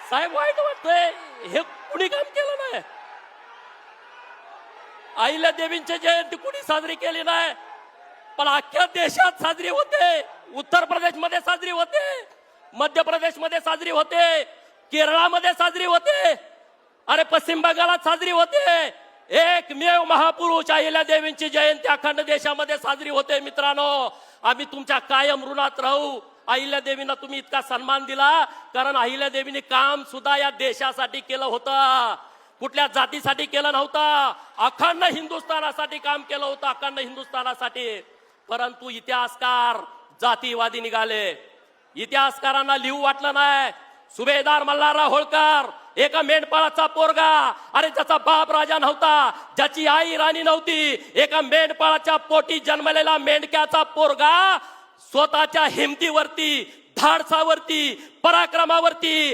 साहेब वाईट वाटतंय, हे कुणी काम केलं नाही. अहिल्या देवींची जयंती कुणी साजरी केली नाही, पण अख्ख्या देशात साजरी होते. उत्तर प्रदेश मध्ये साजरी होते, मध्य प्रदेश मध्ये साजरी होते, केरळामध्ये साजरी होते, अरे पश्चिम बंगालात साजरी होते. एकमेव महापुरुष अहिल्या देवींची जयंती अखंड देशामध्ये साजरी होते. मित्रांनो, आम्ही तुमच्या कायम ऋणात राहू. अहिल्या देवींना तुम्ही इतका सन्मान दिला, कारण अहिल्या देवींनी काम सुद्धा या देशासाठी केलं होतं, कुठल्या जातीसाठी केलं नव्हतं, अखंड हिंदुस्थानासाठी काम केलं होतं, अखंड हिंदुस्थानासाठी. परंतु इतिहासकार जातीवादी निघाले. इतिहासकारांना लिहू वाटलं नाही. सुभेदार मल्हारराव होळकर एका मेंढपाळाचा पोरगा, अरे ज्याचा बाप राजा नव्हता, ज्याची आई राणी नव्हती, एका मेंढपाळाच्या पोटी जन्मलेला मेंढक्याचा पोरगा स्वतःच्या हिमतीवरती, धाडसावरती, पराक्रमावरती